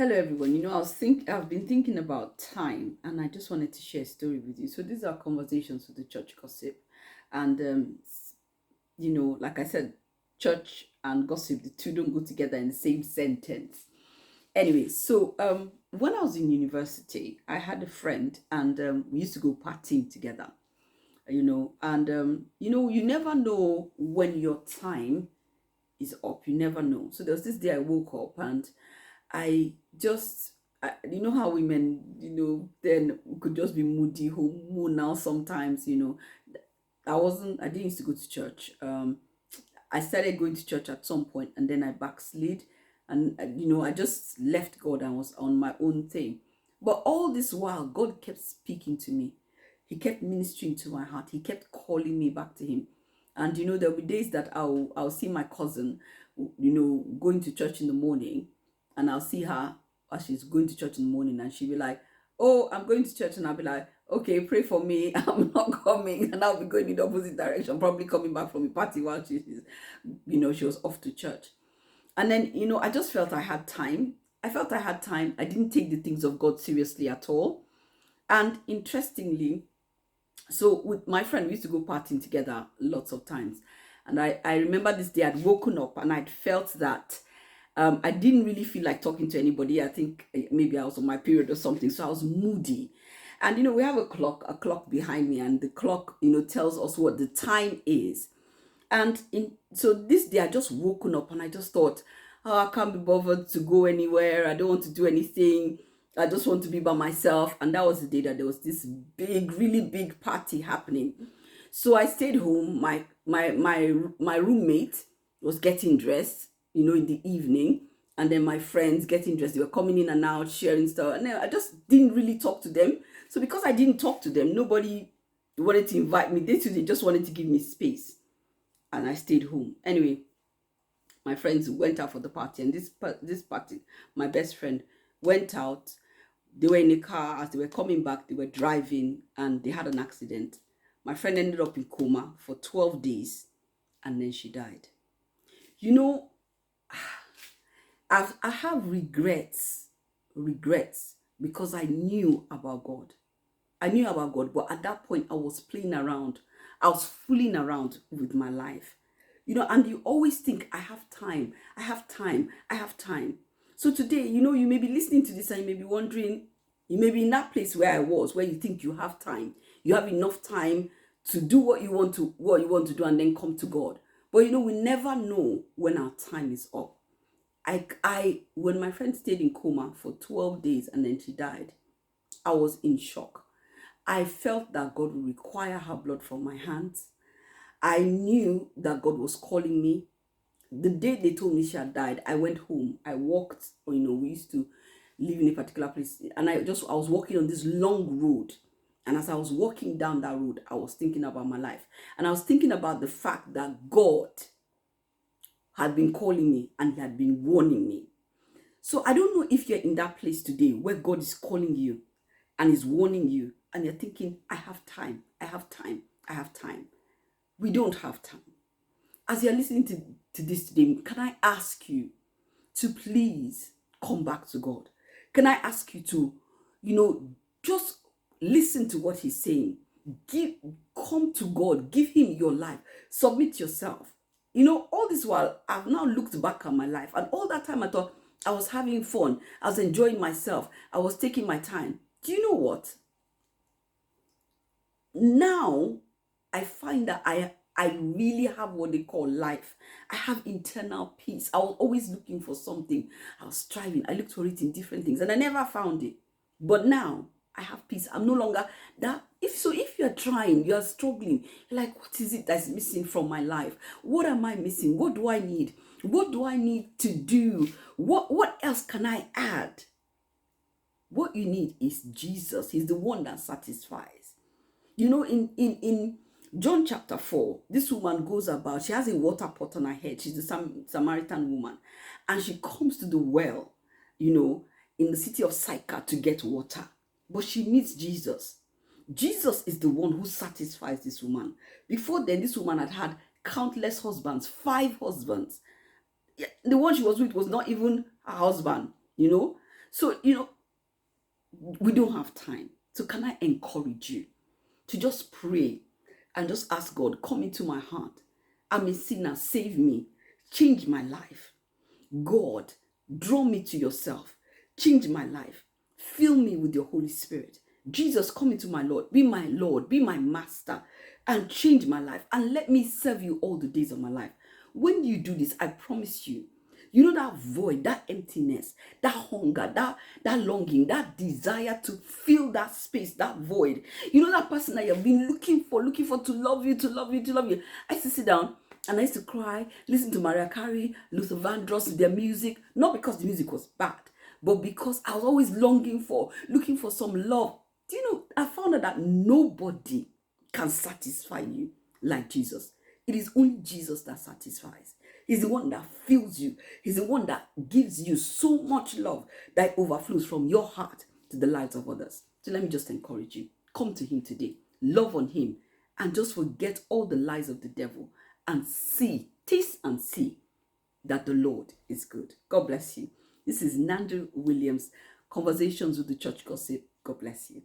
Hello everyone. I've been thinking about time, and I just wanted to share a story with you. So these are conversations with the church gossip, and like I said, church and gossip, the two don't go together in the same sentence. Anyway, when I was in university, I had a friend, and we used to go partying together. You never know when your time is up. You never know. So there was this day I woke up and I just, you know how women, then could just be moody, hormonal sometimes, I didn't used to go to church. I started going to church at some point and then I backslid. And, I just left God and was on my own thing. But all this while, God kept speaking to me. He kept ministering to my heart. He kept calling me back to Him. And, there'll be days that I'll see my cousin, going to church in the morning, and I'll see her as she's going to church in the morning, and she'll be like, "Oh, I'm going to church," and I'll be like, "Okay, pray for me. I'm not coming," and I'll be going in the opposite direction, probably coming back from a party while she was off to church. And then, I just felt I had time. I felt I had time. I didn't take the things of God seriously at all. And interestingly, so with my friend, we used to go partying together lots of times. And I remember this day I'd woken up and I'd felt that I didn't really feel like talking to anybody. I think maybe I was on my period or something. So I was moody. And, we have a clock behind me, and the clock, tells us what the time is. And so this day I just woken up and I just thought, oh, I can't be bothered to go anywhere. I don't want to do anything. I just want to be by myself. And that was the day that there was this big, really big party happening. So I stayed home. My roommate was getting dressed, in the evening. And then my friends getting dressed. They were coming in and out, sharing stuff. And then I just didn't really talk to them. So because I didn't talk to them, nobody wanted to invite me. They just wanted to give me space. And I stayed home. Anyway, my friends went out for the party. And this party, my best friend went out. They were in a car. As they were coming back, they were driving and they had an accident. My friend ended up in coma for 12 days and then she died. I have regrets because I knew about God. But at that point I was playing around. I was fooling around with my life. And you always think, I have time. So today, you may be listening to this and you may be wondering, you may be in that place where I was, where you think you have time. You have enough time to do what you want to do and then come to God. But we never know when our time is up. When my friend stayed in coma for 12 days and then she died, I was in shock. I felt that God would require her blood from my hands. I knew that God was calling me. The day they told me she had died, I went home. I walked, we used to live in a particular place. And I was walking on this long road. And as I was walking down that road, I was thinking about my life. And I was thinking about the fact that God had been calling me and He had been warning me. So I don't know if you're in that place today where God is calling you and is warning you. And you're thinking, I have time. We don't have time. As you're listening to this today, can I ask you to please come back to God? Can I ask you to, just listen to what He's saying? Come to God, give Him your life, submit yourself. All this while, I've now looked back at my life, and all that time I thought I was having fun, I was enjoying myself, I was taking my time. Do you know what? Now I find that I really have what they call life. I have internal peace. I was always looking for something. I was striving. I looked for it in different things and I never found it. But now I have peace. I'm no longer that. If you're trying, you're struggling, you're like, what is it that's missing from my life? What am I missing? What do I need? What do I need to do? What else can I add? What you need is Jesus. He's the one that satisfies. In John chapter 4, this woman goes about, she has a water pot on her head. She's the Samaritan woman. And she comes to the well, in the city of Sychar to get water. But she meets Jesus. Jesus is the one who satisfies this woman. Before then, this woman had countless husbands, 5 husbands. The one she was with was not even her husband, So, we don't have time. So can I encourage you to just pray and just ask God, come into my heart. I'm a sinner, save me, change my life. God, draw me to yourself, change my life, fill me with your Holy Spirit. Jesus, come into my Lord, be my master, and change my life, and let me serve you all the days of my life. When you do this, I promise you, that void, that emptiness, that hunger, that longing, that desire to fill that space, that void. That person that you've been looking for to love you, to love you, to love you. I used to sit down and I used to cry, listen to Mariah Carey, Luther Vandross, their music, not because the music was bad, but because I was always looking for some love. I found out that nobody can satisfy you like Jesus. It is only Jesus that satisfies. He's the one that fills you. He's the one that gives you so much love that overflows from your heart to the lives of others. So let me just encourage you. Come to him today. Love on him. And just forget all the lies of the devil. And taste and see that the Lord is good. God bless you. This is Nando Williams, Conversations with the Church Gossip. God bless you.